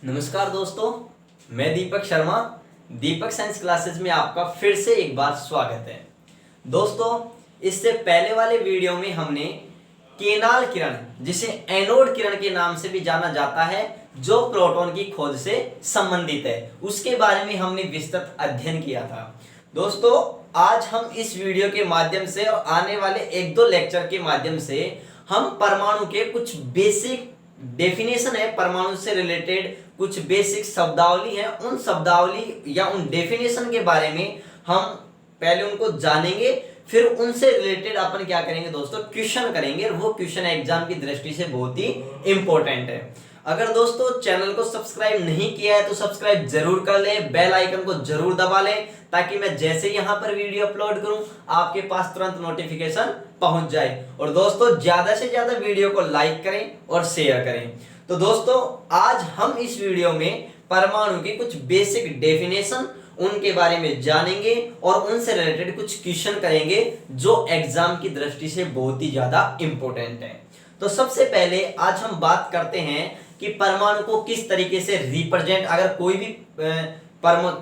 नमस्कार दोस्तों, मैं दीपक शर्मा। दीपक साइंस क्लासेस में आपका फिर से एक बार स्वागत है। दोस्तों, इससे पहले वाले वीडियो में हमने केनाल किरण, जिसे एनोड किरण के नाम से भी जाना जाता है, जो प्रोटॉन की खोज से संबंधित है, उसके बारे में हमने विस्तृत अध्ययन किया था। दोस्तों, आज हम इस वीडियो के माध्यम से और आने वाले एक दो लेक्चर के माध्यम से हम परमाणु के कुछ बेसिक डेफिनेशन है, परमाणु से रिलेटेड कुछ बेसिक शब्दावली है, उन शब्दावली या उन डेफिनेशन के बारे में हम पहले उनको जानेंगे, फिर उनसे रिलेटेड अपन क्या करेंगे दोस्तों, क्वेश्चन करेंगे। और वो क्वेश्चन एग्जाम की दृष्टि से बहुत ही इंपॉर्टेंट है। अगर दोस्तों चैनल को सब्सक्राइब नहीं किया है तो सब्सक्राइब जरूर कर लें, बेल आइकन को जरूर दबा लें, ताकि मैं जैसे यहां पर वीडियो अपलोड करूं आपके पास तुरंत नोटिफिकेशन पहुंच जाए। और दोस्तों ज्यादा से ज्यादा वीडियो को लाइक करें और शेयर करें। तो दोस्तों आज हम इस वीडियो में परमाणु की कुछ बेसिक डेफिनेशन उनके बारे में जानेंगे और उनसे रिलेटेड कुछ क्वेश्चन करेंगे जो एग्जाम की दृष्टि से बहुत ही ज्यादा इंपॉर्टेंट है। तो सबसे पहले आज हम बात करते हैं कि परमाणु को किस तरीके से रिप्रेजेंट, अगर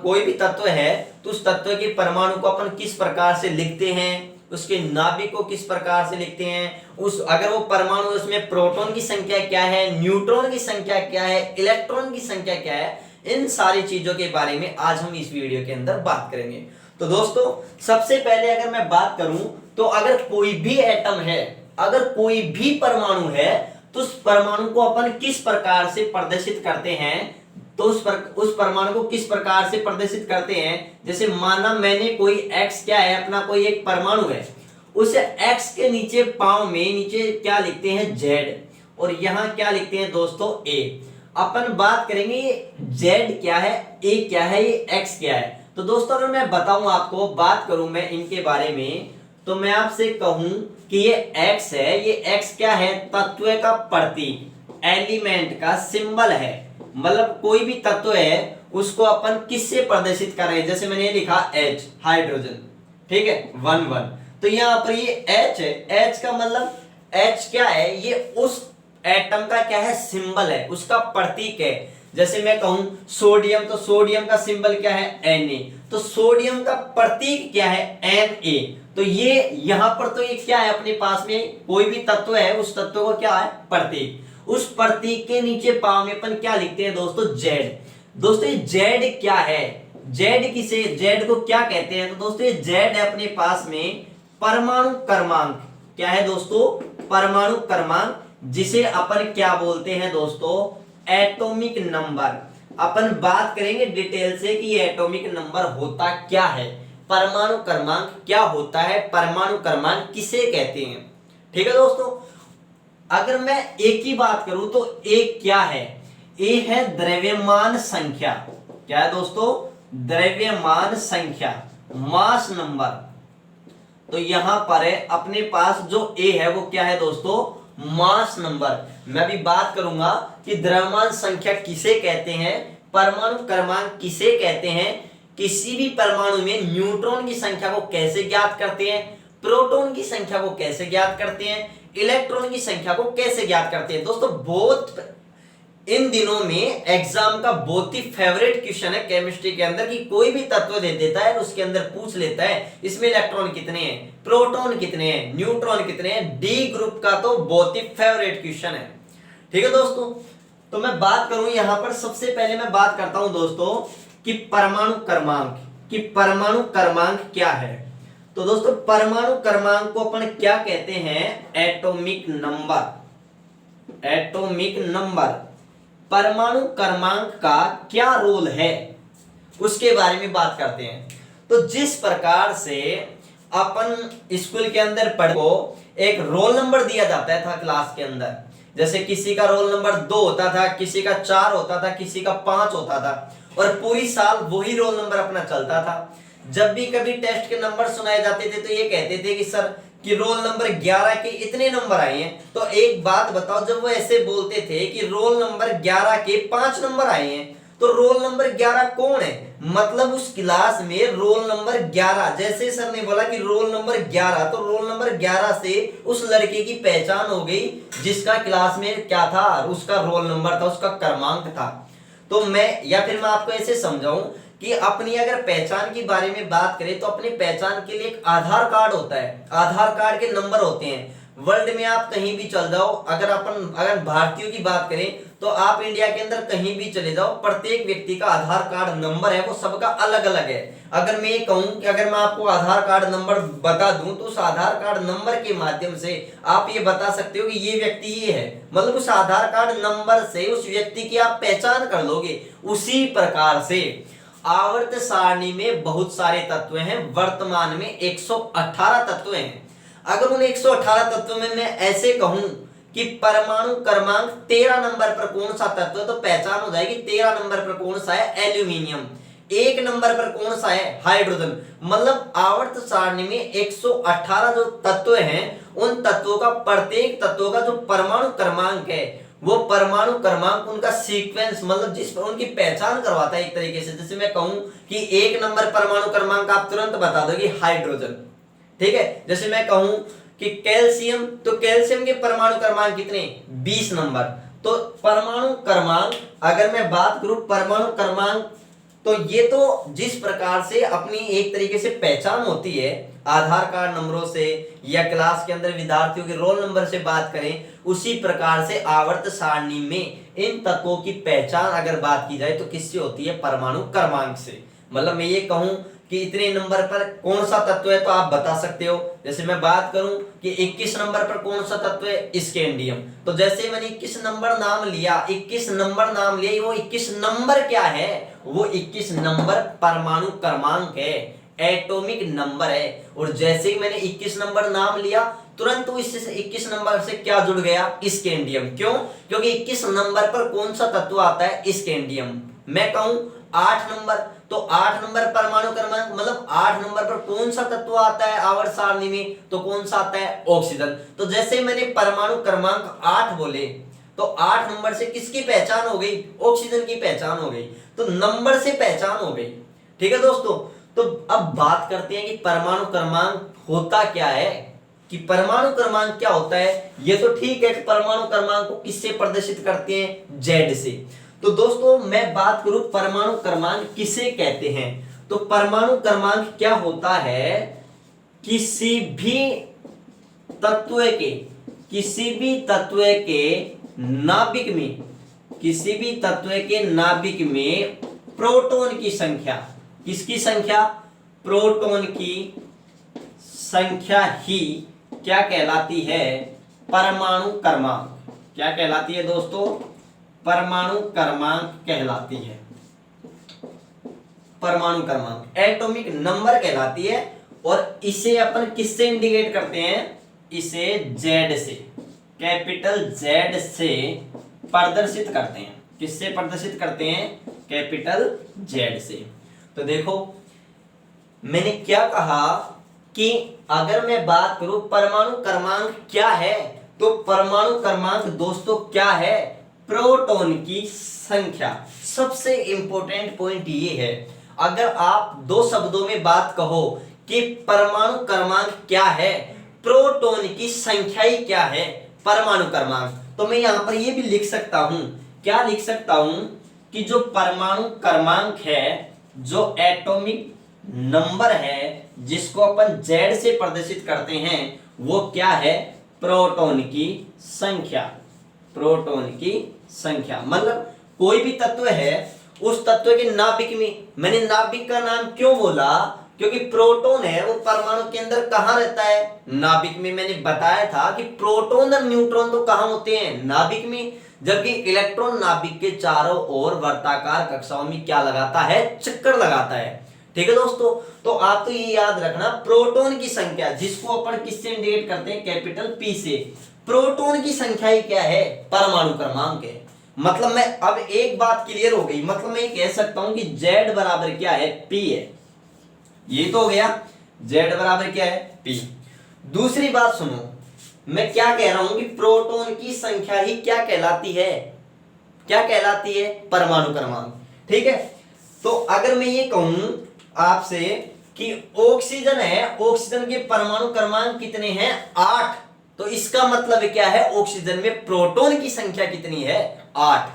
कोई भी तत्व है तो उस तत्व के परमाणु को अपन किस प्रकार से लिखते हैं, उसके नाभिक को किस प्रकार से लिखते हैं, अगर वो परमाणु उसमें प्रोटॉन की संख्या क्या है, न्यूट्रॉन की संख्या क्या है, इलेक्ट्रॉन की संख्या क्या है, इन सारी चीजों के बारे में आज हम इस वीडियो के अंदर बात करेंगे। तो दोस्तों सबसे पहले अगर मैं बात करूं तो अगर कोई भी एटम है, अगर कोई भी परमाणु है, तो उस परमाणु को अपन किस प्रकार से प्रदर्शित करते हैं, तो उस परमाणु को किस प्रकार से प्रदर्शित करते हैं। जैसे माना मैंने कोई x क्या है, अपना कोई एक परमाणु है, उस x के नीचे पांव में नीचे क्या लिखते हैं z, और यहां क्या लिखते हैं दोस्तों a। अपन बात करेंगे ये z क्या है, a क्या है, ये x क्या है। तो दोस्तों अगर मैं बताऊं आपको, बात करूं मैं इनके बारे में, तो मैं आपसे कहूं कि ये x है, ये x क्या है, तत्व का प्रतीक, एलिमेंट का सिंबल है। मतलब कोई भी तत्व है उसको अपन किससे प्रदर्शित कर रहे हैं। जैसे मैंने लिखा H, हाइड्रोजन, ठीक है, 1 तो यहाँ पर ये H है। H का मतलब H क्या है, ये उस एटम का क्या है, सिंबल है, उसका प्रतीक है। जैसे मैं कहूं सोडियम, तो सोडियम का सिंबल क्या है, Na, तो सोडियम का प्रतीक क्या है, Na। तो ये यहां पर तो ये क्या है, अपने पास में कोई भी तत्व है, उस तत्व को क्या है, प्रतीक। उस प्रतीक के नीचे पाव में अपन क्या लिखते हैं दोस्तों, Z। दोस्तों ये Z क्या है, Z किसे, Z को क्या कहते हैं, तो दोस्तों ये Z है अपने पास में परमाणु क्रमांक। क्या है दोस्तों, परमाणु क्रमांक, जिसे अपन क्या बोलते हैं दोस्तों, एटॉमिक नंबर। अपन बात करेंगे डिटेल से कि ये एटॉमिक नंबर होता क्या है, परमाणु क्रमांक क्या होता है, परमाणु क्रमांक किसे कहते हैं। ठीक है दोस्तों, अगर मैं ए की बात करूं तो ए क्या है, ए है द्रव्यमान संख्या। क्या है दोस्तों, द्रव्यमान संख्या, मास नंबर। तो यहां पर है अपने पास जो ए है वो क्या है दोस्तों, मास नंबर। मैं भी बात करूंगा कि द्रव्यमान संख्या किसे कहते हैं, परमाणु क्रमांक किसे कहते हैं, किसी भी परमाणु में न्यूट्रॉन की संख्या को कैसे ज्ञात करते हैं, प्रोटॉन की संख्या को कैसे ज्ञात करते हैं, इलेक्ट्रॉन की संख्या को कैसे ज्ञात करते हैं। दोस्तों बहुत इन दिनों में एग्जाम का बहुत ही फेवरेट क्वेश्चन है केमिस्ट्री के अंदर, कि कोई भी तत्व दे देता है उसके अंदर पूछ लेता है इसमें इलेक्ट्रॉन कितने हैं, प्रोटॉन कितने हैं, न्यूट्रॉन कितने हैं। डी ग्रुप का तो बहुत ही फेवरेट क्वेश्चन है। ठीक है दोस्तों, तो मैं बात करूं यहां पर, सबसे पहले मैं बात करता हूं दोस्तों कि परमाणु क्रमांक, कि परमाणु क्रमांक क्या है। तो दोस्तों परमाणु क्रमांक को अपन क्या कहते हैं, एटॉमिक नंबर। एटॉमिक नंबर, परमाणु क्रमांक का क्या रोल है उसके बारे में बात करते हैं। तो जिस प्रकार से अपन स्कूल के अंदर पढ़ो, एक रोल नंबर दिया जाता था क्लास के अंदर, जैसे किसी का रोल नंबर 2 होता था, किसी का 4 होता था, किसी का 5 होता था, और पूरी साल वही रोल नंबर अपना चलता था। जब भी कभी टेस्ट के नंबर सुनाए जाते थे तो ये कहते थे कि सर कि रोल नंबर 11 के इतने नंबर आए हैं। तो एक बात बताओ, जब वो ऐसे बोलते थे कि रोल नंबर 11 के 5 नंबर आए हैं, तो रोल नंबर 11 कौन है, मतलब उस क्लास में रोल नंबर 11, जैसे सर ने बोला कि रोल नंबर 11, तो रोल नंबर 11 से उस लड़के की पहचान हो गई जिसका क्लास में क्या था, उसका रोल नंबर था, उसका क्रमांक था। तो मैं आपको ऐसे समझाऊं कि अपनी अगर पहचान के बारे में बात करें तो अपनी पहचान के लिए एक आधार कार्ड होता है, आधार कार्ड के नंबर होते हैं। वर्ल्ड में आप कहीं भी चल जाओ, अगर भारतीयों की बात करें तो आप इंडिया के अंदर कहीं भी चले जाओ, प्रत्येक व्यक्ति का आधार कार्ड नंबर है वो सबका अलग अलग है। अगर मैं ये कहूं कि अगर मैं आपको आधार कार्ड नंबर बता दूं तो उस आधार कार्ड नंबर के माध्यम से आप ये बता सकते हो कि ये व्यक्ति ये है, मतलब उस आधार कार्ड नंबर से उस व्यक्ति की आप पहचान कर लोगे। उसी प्रकार से आवर्त सारणी में बहुत सारे तत्व हैं, वर्तमान में 118 तत्व हैं। अगर उन 118 तत्वों में मैं ऐसे कहूं कि परमाणु क्रमांक 13 नंबर पर कौन सा तत्व है तो पहचान हो जाएगी 13 नंबर पर कौन सा है, एल्यूमिनियम। 1 नंबर पर कौन सा है, हाइड्रोजन। मतलब आवर्त सारणी में 118 जो तत्व हैं उन तत्वों का, प्रत्येक तत्वों का जो परमाणु क्रमांक है वो परमाणु क्रमांक उनका सीक्वेंस, मतलब जिस पर उनकी पहचान करवाता है एक तरीके से। जैसे मैं कहूं कि 1 नंबर परमाणु क्रमांक आप तुरंत बता दोगे हाइड्रोजन, ठीक है। जैसे मैं कहूं कि कैल्शियम, तो कैल्शियम के परमाणु क्रमांक कितने, 20 नंबर। तो परमाणु क्रमांक, अगर मैं बात करूं परमाणु क्रमांक, तो ये तो जिस प्रकार से अपनी एक तरीके से पहचान होती है आधार कार्ड नंबरों से या क्लास के अंदर विद्यार्थियों के रोल नंबर से बात करें, उसी प्रकार से आवर्त सारणी में इन तत्वों की पहचान अगर बात की जाए तो किससे होती है, परमाणु क्रमांक से। मतलब मैं ये कहूं कि इतने नंबर पर कौन सा तत्व है तो आप बता सकते हो। जैसे मैं बात करूं कि 21 नंबर पर कौन सा तत्व है, स्कैंडियम। तो जैसे मैंने 21 नंबर नाम लिया, 21 नंबर नाम लिया, वो 21 नंबर क्या है, वो 21 नंबर परमाणु क्रमांक है, एटॉमिक नंबर है। और जैसे ही मैंने 21 नंबर नाम लिया तुरंत इस 21 नंबर से क्या जुड़ गया, स्कैंडियम। क्यों, क्योंकि 21 नंबर पर कौन सा तत्व आता है, स्कैंडियम। मैं कहूं 8 नंबर, तो 8 नंबर परमाणु क्रमांक, मतलब 8 नंबर पर कौन सा तत्व आता है आवर्त सारणी में, तो कौन सा आता है, ऑक्सीजन। तो जैसे मैंने परमाणु क्रमांक 8 बोले तो 8 नंबर से किसकी पहचान हो गई, ऑक्सीजन की पहचान हो गई। तो नंबर से पहचान हो गई, ठीक है दोस्तों। तो अब बात करते हैं कि परमाणु क्रमांक होता क्या है, कि परमाणु क्रमांक क्या होता है। ये तो ठीक है कि परमाणु क्रमांक को किससे प्रदर्शित करते हैं, जेड से। तो दोस्तों मैं बात करूं परमाणु क्रमांक किसे कहते हैं, तो परमाणु क्रमांक क्या होता है, किसी भी तत्व के, किसी भी तत्व के नाभिक में, किसी भी तत्व के नाभिक में प्रोटॉन की संख्या, किसकी संख्या, प्रोटॉन की संख्या ही क्या कहलाती है, परमाणु क्रमांक। क्या कहलाती है दोस्तों, परमाणु क्रमांक कहलाती है, परमाणु क्रमांक एटॉमिक नंबर कहलाती है। और इसे अपन किससे इंडिकेट करते हैं, इसे जेड से, कैपिटल जेड से प्रदर्शित करते हैं। किससे प्रदर्शित करते हैं, कैपिटल जेड से। तो देखो मैंने क्या कहा कि अगर मैं बात करूं परमाणु क्रमांक क्या है, तो परमाणु क्रमांक दोस्तों क्या है, प्रोटॉन की संख्या। सबसे इंपॉर्टेंट पॉइंट ये है, अगर आप दो शब्दों में बात कहो कि परमाणु क्रमांक क्या है, प्रोटॉन की संख्या ही क्या है, परमाणु क्रमांक, तो मैं यहां पर ये भी लिख सकता हूं, क्या लिख सकता हूं कि जो परमाणु क्रमांक है, जो एटॉमिक नंबर है जिसको अपन जेड से प्रदर्शित करते हैं, वो क्या है, प्रोटॉन की संख्या। प्रोटॉन की संख्या मतलब कोई भी तत्व है, उस तत्व के नाभिक में, मैंने नाभिक का नाम क्यों बोला, क्योंकि प्रोटॉन है वो परमाणु के अंदर कहां रहता है, नाभिक में। मैंने बताया था कि प्रोटॉन और न्यूट्रॉन तो कहां होते हैं, नाभिक में, जबकि इलेक्ट्रॉन नाभिक के चारों ओर वर्ताकार कक्षाओं में क्या लगाता है, चक्कर लगाता है। ठीक है दोस्तों, तो आप तो ये याद रखना, प्रोटॉन की संख्या जिसको अपन किससे इंडिकेट करते हैं, कैपिटल पी से, प्रोटॉन की संख्या ही क्या है, परमाणु क्रमांक है। मतलब मैं अब एक बात क्लियर हो गई, मतलब मैं कह सकता हूं कि Z बराबर क्या है, P है। ये तो हो गया, Z बराबर क्या है, P। दूसरी बात सुनो, मैं क्या कह रहा हूं कि प्रोटॉन की संख्या ही क्या कहलाती है, क्या कहलाती है, परमाणु क्रमांक। ठीक है, तो अगर मैं ये कहूं आपसे कि ऑक्सीजन है, ऑक्सीजन के परमाणु क्रमांक कितने हैं, 8, तो इसका मतलब क्या है, ऑक्सीजन में प्रोटॉन की संख्या कितनी है, 8।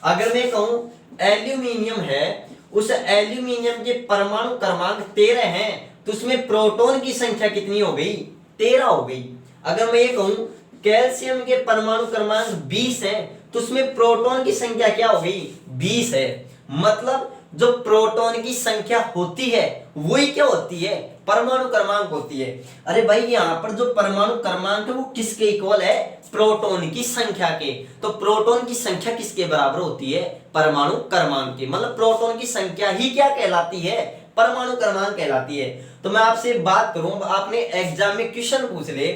अगर मैं कहूं एल्यूमिनियम है, उस एल्यूमिनियम के परमाणु क्रमांक 13 हैं, तो उसमें प्रोटॉन की संख्या कितनी हो गई? 13 हो गई। अगर मैं ये कहूं कैल्शियम के परमाणु क्रमांक 20 है, तो उसमें प्रोटॉन की संख्या क्या हो गई? 20 है। मतलब जो प्रोटॉन की संख्या होती है वही क्या होती है? परमाणु क्रमांक होती है। अरे भाई यहां पर जो परमाणु क्रमांक है वो किसके इक्वल है? प्रोटॉन की संख्या के। तो प्रोटॉन की संख्या किसके बराबर होती है? परमाणु क्रमांक के। मतलब प्रोटॉन की संख्या ही क्या कहलाती है? परमाणु क्रमांक कहलाती है। तो मैं आपसे बात करूं, आपने एग्जाम में क्वेश्चन पूछ ले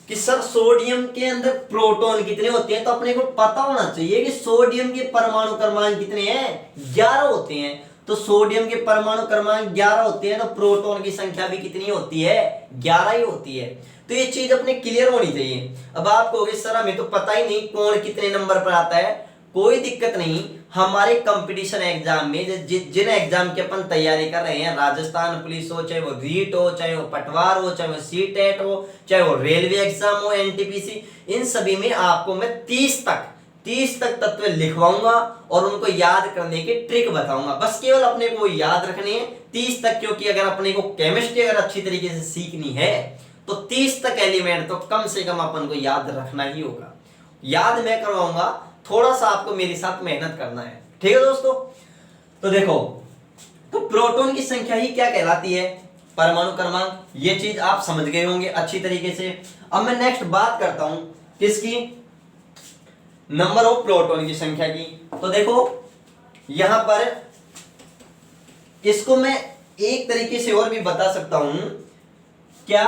कि सर सोडियम के अंदर प्रोटॉन कितने होते हैं, तो अपने को पता होना चाहिए कि सोडियम के परमाणु क्रमांक कितने हैं? 11 होते हैं। तो सोडियम के परमाणु क्रमांक 11 होते हैं, तो प्रोटॉन की संख्या भी कितनी होती है? 11 ही होती है। तो ये चीज अपने क्लियर होनी चाहिए। अब आप कहोगे सर हमें तो पता ही नहीं कौन कितने नंबर पर आता है। कोई दिक्कत नहीं, हमारे कंपटीशन एग्जाम में जिन एग्जाम की अपन तैयारी कर रहे हैं, राजस्थान पुलिस हो, चाहे वो रीट हो, चाहे वो पटवार हो, चाहे वो सीटेट हो, चाहे वो रेलवे एग्जाम हो, एनटीपीसी, इन सभी में आपको मैं 30 तक तत्व लिखवाऊंगा और उनको याद करने की ट्रिक बताऊंगा। बस केवल अपने को याद रखने हैं 30 तक, क्योंकि अगर अपने को केमिस्ट्री अगर अच्छी तरीके से सीखनी है तो 30 तक एलिमेंट तो कम से कम अपन को याद रखना ही होगा। याद मैं करवाऊंगा, थोड़ा सा आपको मेरे साथ मेहनत करना है, ठीक है दोस्तों। तो देखो, तो प्रोटॉन की संख्या ही क्या कहलाती है? परमाणु क्रमांक। ये चीज आप समझ गए होंगे अच्छी तरीके से। अब मैं नेक्स्ट बात करता हूं किसकी? नंबर ऑफ प्रोटॉन की संख्या की। तो देखो यहां पर इसको मैं एक तरीके से और भी बता सकता हूं, क्या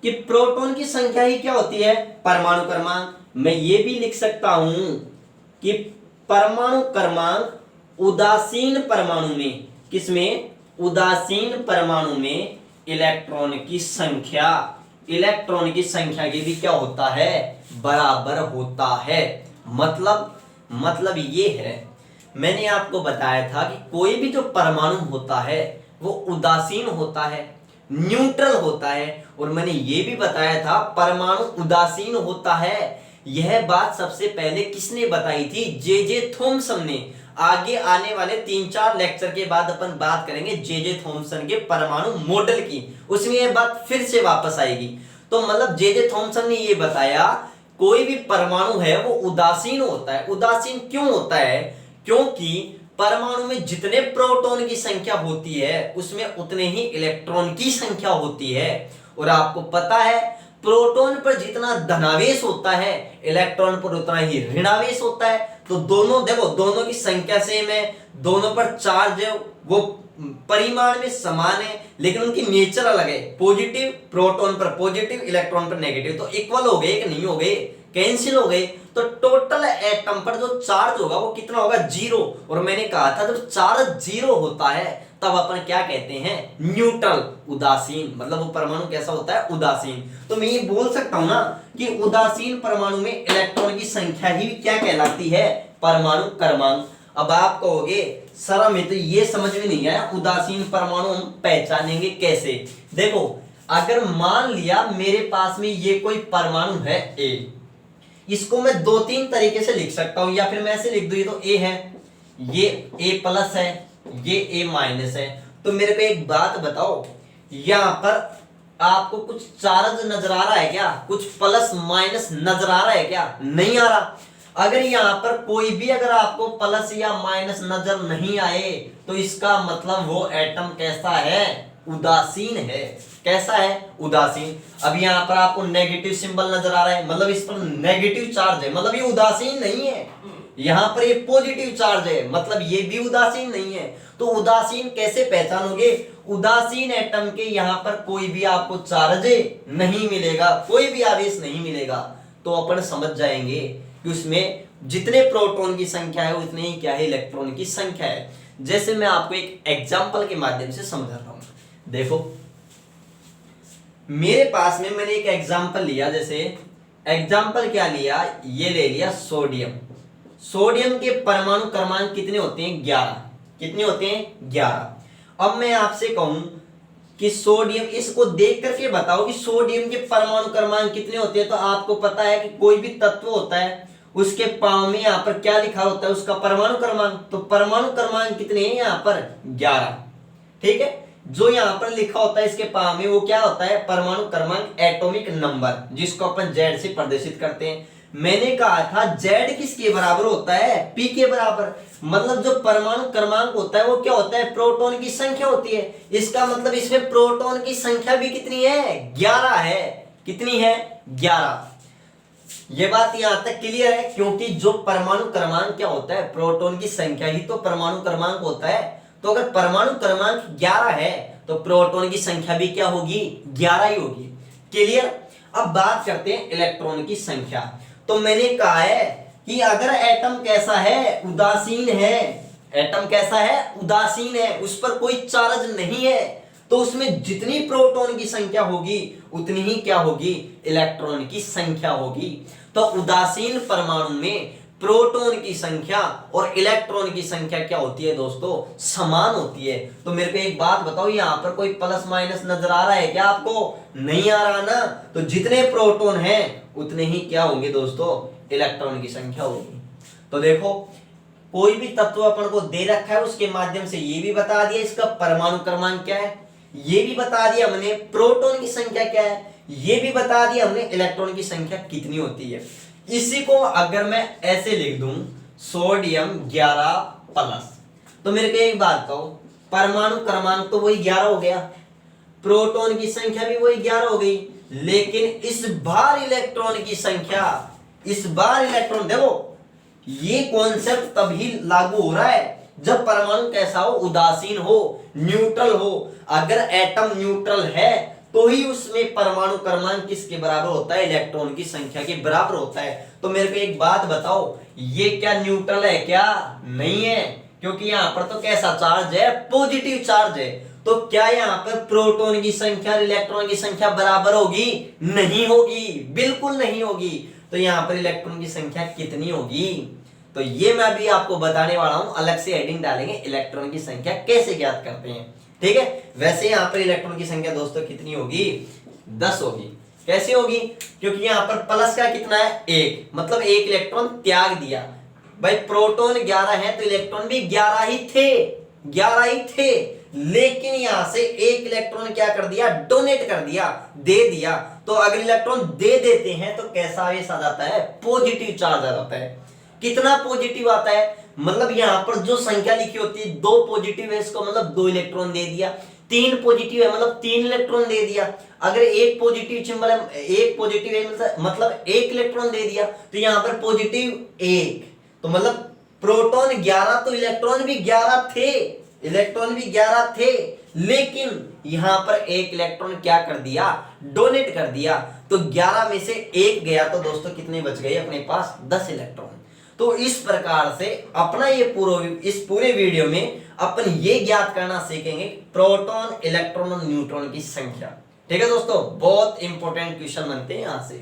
कि प्रोटॉन की संख्या ही क्या होती है? परमाणु क्रमांक। मैं ये भी लिख सकता हूं कि परमाणु क्रमांक उदासीन परमाणु में, किसमें? उदासीन परमाणु में इलेक्ट्रॉन की संख्या, इलेक्ट्रॉन की संख्या की भी क्या होता है? बराबर होता है। मतलब ये है, मैंने आपको बताया था कि कोई भी जो परमाणु होता है वो उदासीन होता है, न्यूट्रल होता है। और मैंने ये भी बताया था परमाणु उदासीन होता है। यह बात सबसे पहले किसने बताई थी? जे थॉमसन ने। आगे आने वाले 3-4 लेक्चर के बाद अपन बात करेंगे जे थॉमसन के परमाणु मॉडल की, उसमें यह बात फिर से वापस आएगी। तो मतलब जे थॉमसन ने यह बताया कोई भी परमाणु है वो उदासीन होता है। उदासीन क्यों होता है? क्योंकि परमाणु में जितने प्रोटॉन की संख्या होती है उसमें उतने ही इलेक्ट्रॉन की संख्या होती है। और आपको पता है प्रोटॉन पर जितना धनावेश होता है इलेक्ट्रॉन पर उतना ही ऋणावेश होता है। तो दोनों देखो, दोनों की संख्या सेम है, दोनों पर चार्ज है वो परिमाण में समान है, लेकिन उनकी नेचर अलग है। पॉजिटिव प्रोटॉन पर पॉजिटिव, इलेक्ट्रॉन पर नेगेटिव, तो इक्वल हो गए कि नहीं हो गए? कैंसिल हो गए। तो टोटल एटम पर जो चार्ज होगा वो कितना होगा? 0। और मैंने कहा था जब चार्ज 0 होता है तब अपन क्या कहते हैं? न्यूट्रल, उदासीन। मतलब वो परमाणु कैसा होता है? उदासीन। तो मैं ये बोल सकता हूं ना कि उदासीन परमाणु में इलेक्ट्रॉन की संख्या ही क्या कहलाती है? परमाणु क्रमांक। अब आप कहोगे सर हमें तो ये समझ में नहीं आया, उदासीन परमाणु हम पहचानेंगे कैसे? देखो, अगर मान लिया मेरे पास में ये कोई परमाणु है ए, इसको मैं 2-3 तरीके से लिख सकता हूं, या फिर मैं ऐसे लिख दूं, ये तो ए है, ये ए प्लस है, ये ए माइनस है। तो मेरे को एक बात बताओ, यहां पर आपको कुछ चार्ज नजर आ रहा है क्या? कुछ प्लस माइनस नजर आ रहा है क्या? नहीं आ रहा। अगर यहां पर कोई भी अगर आपको प्लस या माइनस नजर नहीं आए तो इसका मतलब वो एटम कैसा है? उदासीन है। कैसा है? उदासीन। अब यहां पर आपको नेगेटिव सिंबल नजर आ रहा है, मतलब इस पर नेगेटिव चार्ज है, मतलब ये उदासीन नहीं है। यहां पर ये पॉजिटिव चार्ज है, मतलब ये भी उदासीन नहीं है। तो उदासीन कैसे पहचानोगे? उदासीन एटम के यहां पर कोई भी आपको चार्ज नहीं मिलेगा, कोई भी आवेश नहीं मिलेगा। तो अपन समझ जाएंगे कि उसमें जितने प्रोटॉन की संख्या है उतने ही क्या है? इलेक्ट्रॉन की संख्या है। जैसे मैं आपको एक एग्जांपल के माध्यम से समझा रहा हूं। देखो, मेरे पास में मैंने एक एग्जांपल लिया, जैसे एग्जांपल क्या लिया? ये ले लिया सोडियम। सोडियम के परमाणु क्रमांक कितने होते हैं? 11। कितने होते हैं? 11। अब मैं आपसे कहूं कि सोडियम, इसको देख करके बताओ कि सोडियम के परमाणु क्रमांक कितने होते हैं। तो आपको पता है कि कोई भी तत्व होता है उसके पाँव में यहाँ पर क्या लिखा होता है, उसका परमाणु क्रमांक। तो परमाणु क्रमांक कितने हैं यहाँ पर 11। ठीक है, जो यहाँ पर लिखा होता है इसके पाँव में वो क्या होता है, परमाणु क्रमांक, एटॉमिक नंबर, जिसको अपन जेड से प्रदर्शित करते हैं। मैंने कहा था जेड किसके बराबर होता है, पी के बराबर। मतलब जो परमाणु क्रमांक होता है वो क्या होता है, प्रोटॉन की संख्या होती है। इसका मतलब इसमें प्रोटॉन की संख्या भी कितनी है, 11 है। कितनी है, 11। ये बात यहां तक क्लियर है, क्योंकि जो परमाणु क्रमांक क्या होता है, प्रोटॉन की संख्या ही तो परमाणु क्रमांक होता है। तो अगर परमाणु क्रमांक 11 है तो प्रोटॉन की संख्या भी क्या होगी, 11 ही होगी। क्लियर। अब बात करते हैं इलेक्ट्रॉन की संख्या। तो मैंने कहा है कि अगर एटम कैसा है, उदासीन है, एटम कैसा है, उदासीन है, उस पर कोई चार्ज नहीं है, तो उसमें जितनी प्रोटॉन की संख्या होगी उतनी ही क्या होगी, इलेक्ट्रॉन की संख्या होगी। तो उदासीन परमाणु में प्रोटॉन की संख्या और इलेक्ट्रॉन की संख्या क्या होती है दोस्तों, समान होती है। तो मेरे को एक बात बताओ, यहाँ पर कोई प्लस माइनस नजर आ रहा है क्या आपको, नहीं आ रहा ना। तो जितने प्रोटॉन हैं उतने ही क्या होंगे दोस्तों, इलेक्ट्रॉन की संख्या होगी। तो देखो, कोई भी तत्व अपन को दे रखा है, उसके माध्यम से ये भी बता दिया इसका परमाणु क्रमांक क्या है, ये भी बता दिया हमने प्रोटॉन की संख्या क्या है, ये भी बता दिया हमने इलेक्ट्रॉन की संख्या कितनी होती है। इसी को अगर मैं ऐसे लिख दूं, सोडियम 11 प्लस, तो मेरे को एक बात कहो, परमाणु क्रमांक तो वही 11 हो गया, प्रोटॉन की संख्या भी वही 11 हो गई, लेकिन इस बार इलेक्ट्रॉन की संख्या, इस बार इलेक्ट्रॉन, देखो ये कॉन्सेप्ट तभी लागू हो रहा है जब परमाणु कैसा हो, उदासीन हो, न्यूट्रल हो। अगर एटम न्यूट्रल है तो ही उसमें परमाणु क्रमांक किसके बराबर होता है, इलेक्ट्रॉन की संख्या के बराबर होता है। तो मेरे को एक बात बताओ, ये क्या न्यूट्रल है क्या, नहीं है, क्योंकि यहाँ पर तो कैसा चार्ज है, पॉजिटिव चार्ज है। तो क्या यहाँ पर प्रोटॉन की संख्या और इलेक्ट्रॉन की संख्या बराबर होगी, नहीं होगी, बिल्कुल नहीं होगी। तो यहाँ पर इलेक्ट्रॉन की संख्या कितनी होगी, तो ये मैं अभी आपको बताने वाला हूं, अलग से हेडिंग डालेंगे, इलेक्ट्रॉन की संख्या कैसे ज्ञात करते हैं। ठीक है, वैसे यहाँ पर इलेक्ट्रॉन की संख्या दोस्तों कितनी होगी, 10 होगी। कैसे होगी, क्योंकि यहाँ पर प्लस का कितना है, 1, मतलब 1 इलेक्ट्रॉन त्याग दिया। भाई प्रोटॉन 11 है तो इलेक्ट्रॉन भी 11 ही थे, 11 ही थे, लेकिन यहां से 1 इलेक्ट्रॉन क्या कर दिया, डोनेट कर दिया, दे दिया। तो अगर इलेक्ट्रॉन दे देते हैं तो कैसा आवेश आ जाता है, पॉजिटिव चार्ज आ जाता है। कितना पॉजिटिव आता है, मतलब यहां पर जो संख्या लिखी होती है, 2 पॉजिटिव है इसको मतलब 2 इलेक्ट्रॉन दे दिया, 3 पॉजिटिव है मतलब 3 इलेक्ट्रॉन दे दिया। अगर 1 पॉजिटिव सिंबल है, 1 पॉजिटिव है मतलब 1 इलेक्ट्रॉन दे दिया, तो यहां पर पॉजिटिव 1, तो मतलब प्रोटॉन 11 तो इलेक्ट्रॉन भी 11 थे, इलेक्ट्रॉन भी 11 थे, लेकिन यहां पर 1 इलेक्ट्रॉन क्या कर दिया, डोनेट कर दिया। तो 11 में से 1 गया तो दोस्तों कितने बच गए अपने पास, 10 इलेक्ट्रॉन। तो इस प्रकार से अपना ये इस पूरे वीडियो में अपन ये ज्ञात करना सीखेंगे प्रोटॉन, इलेक्ट्रॉन और न्यूट्रॉन की संख्या। ठीक है दोस्तों, बहुत इंपॉर्टेंट क्वेश्चन बनते हैं यहां से।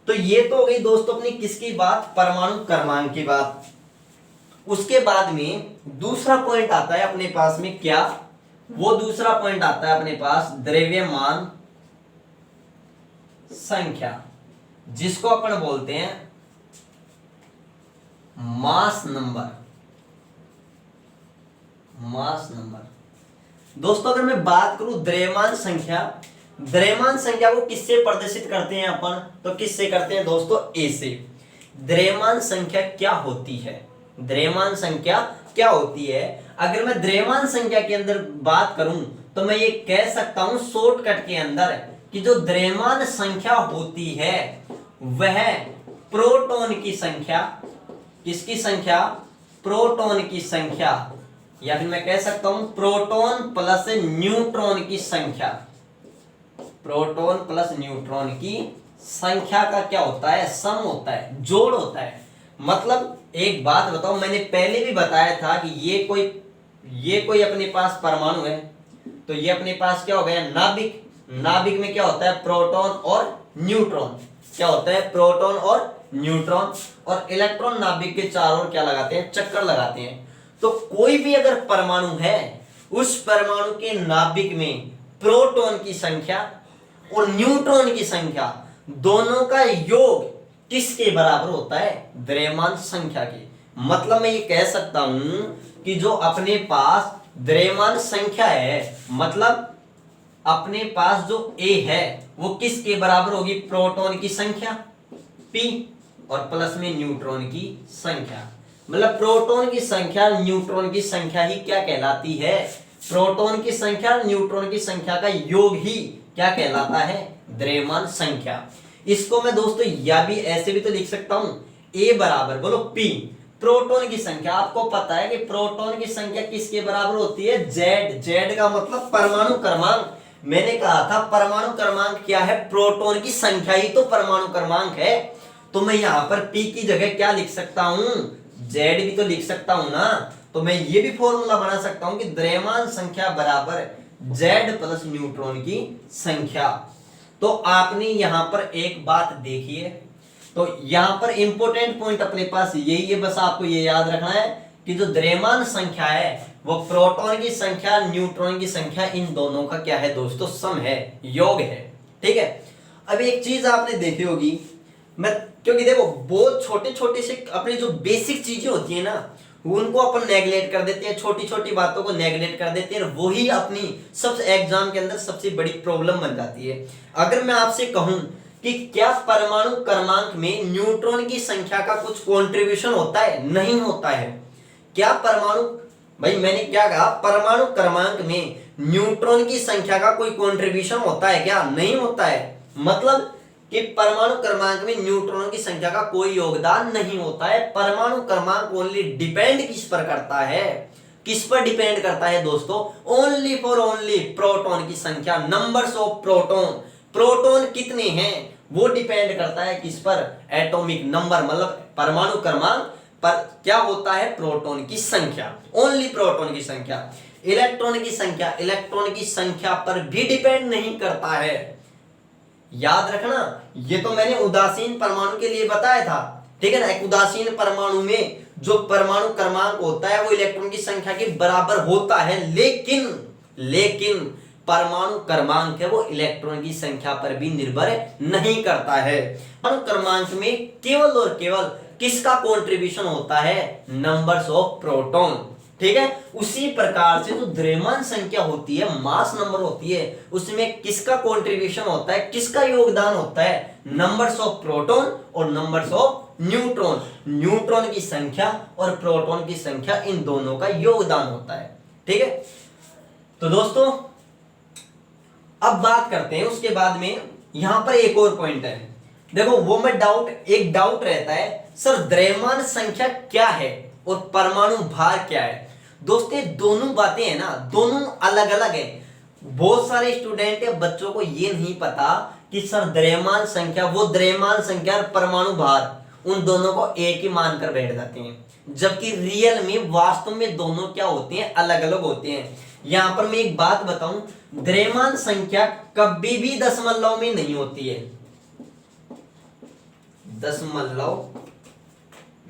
तो ये तो हो गई दोस्तों अपनी किसकी बात, परमाणु क्रमांक की बात। उसके बाद में दूसरा पॉइंट आता है अपने पास में, क्या, वो दूसरा पॉइंट आता है अपने पास द्रव्यमान संख्या, जिसको अपन बोलते हैं मास नंबर। मास नंबर दोस्तों, अगर मैं बात करूं द्रव्यमान संख्या, द्रव्यमान संख्या को किससे प्रदर्शित करते हैं अपन, तो किससे करते हैं दोस्तों, ए से। द्रव्यमान संख्या क्या होती है, द्रव्यमान संख्या क्या होती है, अगर मैं द्रव्यमान संख्या के अंदर बात करूं तो मैं ये कह सकता हूं शॉर्टकट के अंदर कि जो द्रव्यमान संख्या होती है वह प्रोटॉन की संख्या, किसकी संख्या, प्रोटॉन की संख्या, या फिर मैं कह सकता हूं प्रोटॉन प्लस न्यूट्रॉन की संख्या, प्रोटॉन प्लस न्यूट्रॉन की संख्या का क्या होता है, सम होता है, जोड़ होता है। मतलब एक बात बताओ, मैंने पहले भी बताया था कि ये कोई अपने पास परमाणु है, तो ये अपने पास क्या हो गया, नाभिक। नाभिक में क्या होता है, प्रोटॉन और न्यूट्रॉन, क्या होता है, प्रोटॉन और न्यूट्रॉन, और इलेक्ट्रॉन नाभिक के चारों ओर क्या लगाते हैं, चक्कर लगाते हैं। तो कोई भी अगर परमाणु है, उस परमाणु के नाभिक में प्रोटॉन की संख्या और न्यूट्रॉन की संख्या दोनों का योग किसके बराबर होता है? द्रव्यमान संख्या के। मतलब मैं ये कह सकता हूं कि जो अपने पास द्रव्यमान संख्या है, मतलब अपने पास जो A है वो किसके बराबर होगी? प्रोटॉन की संख्या P और प्लस में न्यूट्रॉन की संख्या। मतलब प्रोटॉन की संख्या न्यूट्रॉन की संख्या ही क्या कहलाती है? प्रोटॉन की संख्या न्यूट्रॉन की संख्या का योग ही क्या कहलाता है? द्रव्यमान संख्या। इसको मैं दोस्तों या भी ऐसे भी तो लिख सकता हूं, A बराबर बोलो P, प्रोटॉन की संख्या। आपको पता है कि प्रोटॉन की संख्या किसके बराबर होती है? Z। Z का मतलब परमाणु क्रमांक। मैंने कहा था परमाणु क्रमांक क्या है? प्रोटॉन की संख्या ही तो परमाणु क्रमांक है। तो मैं यहां पर P की जगह क्या लिख सकता हूं? Z भी तो लिख सकता हूं ना। तो मैं ये भी फॉर्मूला बना सकता हूं कि द्रव्यमान संख्या बराबर Z प्लस न्यूट्रॉन की संख्या। तो आपने यहां पर एक बात देखी है, तो यहां पर इंपॉर्टेंट पॉइंट अपने पास यही है, बस आपको ये याद रखना है कि जो द्रव्यमान संख्या है वो प्रोटॉन की संख्या न्यूट्रॉन की संख्या इन दोनों का क्या है दोस्तों? सम है, योग है। ठीक है। अब एक चीज आपने देखी होगी, मैं क्योंकि देखो बहुत छोटे छोटे से अपनी जो बेसिक चीजें होती है ना उनको अपन नेगलेक्ट कर देते हैं, छोटी छोटी बातों को नेगलेक्ट कर देते हैं, वही अपनी सबसे एग्जाम के अंदर सबसे बड़ी प्रॉब्लम बन जाती है। अगर मैं आपसे कहूं कि क्या परमाणु क्रमांक में न्यूट्रॉन की संख्या का कुछ कंट्रीब्यूशन होता है? नहीं होता है। क्या परमाणु, भाई मैंने क्या कहा? परमाणु क्रमांक में न्यूट्रॉन की संख्या का कोई कंट्रीब्यूशन होता है क्या? नहीं होता है। मतलब कि परमाणु क्रमांक में न्यूट्रॉन की संख्या का कोई योगदान नहीं होता है। परमाणु क्रमांक ओनली डिपेंड किस पर करता है? किस पर डिपेंड करता है दोस्तों? ओनली फॉर ओनली प्रोटॉन की संख्या, नंबर्स ऑफ प्रोटॉन। प्रोटॉन कितने हैं वो डिपेंड करता है किस पर? एटॉमिक नंबर, मतलब परमाणु क्रमांक पर क्या होता है? प्रोटॉन की संख्या, ओनली प्रोटॉन की संख्या। इलेक्ट्रॉन की संख्या, इलेक्ट्रॉन की संख्या पर भी डिपेंड नहीं करता है। याद रखना, ये तो मैंने उदासीन परमाणु के लिए बताया था। ठीक है ना। एक उदासीन परमाणु में जो परमाणु क्रमांक होता है वो इलेक्ट्रॉन की संख्या के बराबर होता है, लेकिन परमाणु क्रमांक है वो इलेक्ट्रॉन की संख्या पर भी निर्भर नहीं करता है। परमाणु क्रमांक में केवल और केवल किसका कंट्रीब्यूशन होता है? Numbers of proton. ठीक है। उसी प्रकार से जो द्रव्यमान संख्या होती है, मास नंबर होती है, उसमें किसका कंट्रीब्यूशन होता है? किसका योगदान होता है? नंबर्स ऑफ प्रोटॉन और नंबर्स ऑफ न्यूट्रॉन। न्यूट्रॉन की संख्या और प्रोटॉन की संख्या इन दोनों का योगदान होता है। ठीक है। तो दोस्तों अब बात करते हैं उसके बाद में, यहां पर एक और पॉइंट है। देखो वो मैं एक डाउट रहता है, सर द्रव्यमान संख्या क्या है और परमाणु भार क्या है? दोस्तों दोनों बातें हैं ना, दोनों अलग अलग है। बहुत सारे स्टूडेंट या बच्चों को ये नहीं पता कि सर द्रव्यमान संख्या, वो द्रव्यमान संख्या और परमाणु भार उन दोनों को एक ही मानकर बैठ जाते हैं, जबकि रियल में वास्तव में दोनों क्या होते हैं? अलग अलग होते हैं। यहां पर मैं एक बात बताऊं, द्रव्यमान संख्या कभी भी दशमलव में नहीं होती है, दशमलव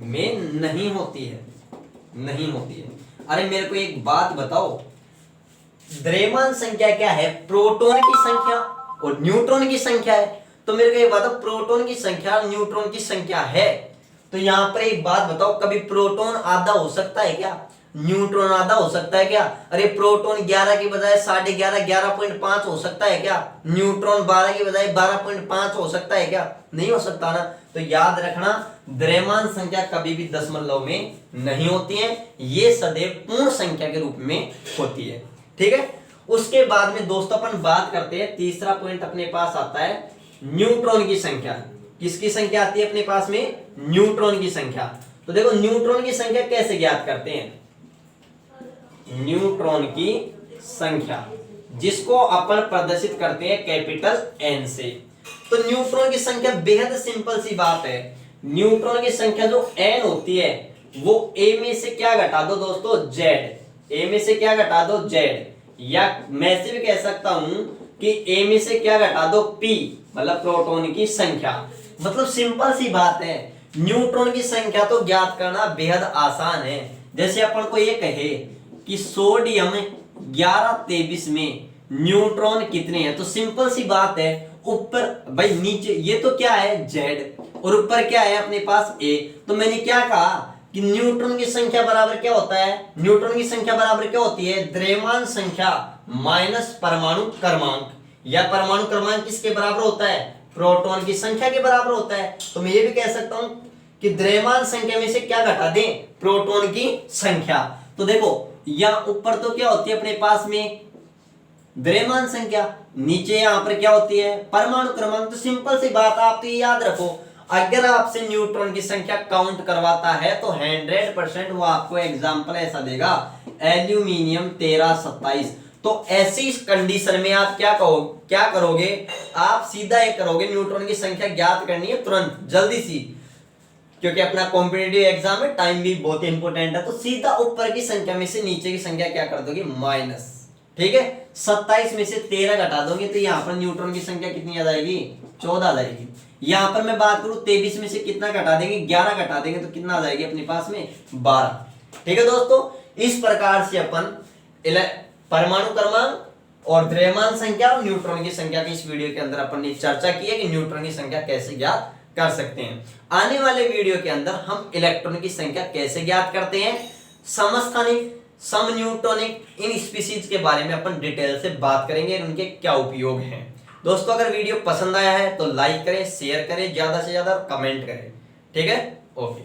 में नहीं होती है, नहीं होती है। अरे मेरे को एक बात बताओ, द्रव्यमान संख्या क्या है? प्रोटॉन की संख्या और न्यूट्रॉन की संख्या है। तो मेरे को एक बात बताओ, प्रोटॉन की संख्या और न्यूट्रॉन की संख्या है, तो यहां पर एक बात बताओ, कभी प्रोटॉन आधा हो सकता है क्या? न्यूट्रॉन आधा हो सकता है क्या? अरे प्रोटॉन 11 की बजाय 11.5 11.5 हो सकता है क्या? न्यूट्रॉन 12 की बजाय 12.5 हो सकता है क्या? नहीं हो सकता ना। तो याद रखना, द्रव्यमान संख्या कभी भी दशमलव में नहीं होती है, ये सदैव पूर्ण संख्या के रूप में होती है। ठीक है। उसके बाद में दोस्तों अपन बात करते हैं, तीसरा पॉइंट अपने पास आता है न्यूट्रॉन की संख्या। किसकी संख्या आती है अपने पास में? न्यूट्रॉन की संख्या। तो देखो न्यूट्रॉन की संख्या कैसे ज्ञात करते हैं? न्यूट्रॉन की संख्या जिसको अपन प्रदर्शित करते हैं कैपिटल N से। तो न्यूट्रॉन की संख्या बेहद सिंपल सी बात है। न्यूट्रॉन की संख्या जो N होती है वो A में से क्या घटा दो दोस्तों? Z। A में से क्या घटा दो? Z। या मैं से भी कह सकता हूं कि A में से क्या घटा दो? P, मतलब प्रोटॉन की संख्या। मतलब सिंपल सी बात है। न्यूट्रॉन की संख्या तो ज्ञात करना बेहद आसान है। जैसे अपन को ये कहे कि सोडियम 1123 में न्यूट्रॉन कितने हैं, तो सिंपल सी बात है, ऊपर भाई नीचे ये तो क्या है? Z, और ऊपर क्या है अपने पास a। तो मैंने क्या कहा कि न्यूट्रॉन की संख्या बराबर क्या होता है, न्यूट्रॉन की संख्या बराबर क्या होती है, द्रव्यमान संख्या माइनस परमाणु क्रमांक, या परमाणु क्रमांक किसके बराबर होता है, प्रोटॉन की संख्या के बराबर होता है। तो मैं ये भी कह सकता हूं कि द्रव्यमान संख्या में से क्या घटा दें, प्रोटॉन की संख्या। तो देखो यहां ऊपर तो क्या होती है अपने पास में द्रव्यमान संख्या, नीचे यहां पर क्या होती है परमाणु क्रमांक। तो सिंपल सी बात, आप तो ये याद रखो, अगर आपसे न्यूट्रॉन की संख्या काउंट करवाता है तो 100% वो आपको एग्जांपल ऐसा देगा एल्यूमिनियम 1327। तो ऐसी कंडीशन में आप क्या करोगे, आप सीधा ये करोगे, न्यूट्रॉन की संख्या ज्ञात करनी है तुरंत जल्दी सी, क्योंकि अपना कॉम्पिटिटिव एग्जाम में टाइम भी बहुत इंपॉर्टेंट है। तो सीधा ऊपर की संख्या में से नीचे की संख्या क्या कर दोगे, माइनस। ठीक है, 27 में से 13 घटा दोगे तो यहाँ पर न्यूट्रॉन की संख्या कितनी आ जाएगी, 14 आ जाएगी। यहाँ पर मैं बात करूं 23 में से कितना घटा देंगे, 11 घटा देंगे तो कितना आ जाएगी अपने पास में 12। ठीक है दोस्तों, इस प्रकार से अपन परमाणु क्रमांक और द्रव्यमान संख्या और न्यूट्रॉन की संख्या की इस वीडियो के अंदर अपन ने चर्चा की है कि न्यूट्रॉन की संख्या कैसे ज्ञात कर सकते हैं। आने वाले वीडियो के अंदर हम इलेक्ट्रॉन की संख्या कैसे ज्ञात करते हैं, समस्थानिक, समन्यूट्रॉनिक, इन स्पीशीज के बारे में अपन डिटेल से बात करेंगे, उनके क्या उपयोग हैं। दोस्तों अगर वीडियो पसंद आया है तो लाइक करें, शेयर करें, ज्यादा से ज्यादा कमेंट करें। ठीक है, ओके।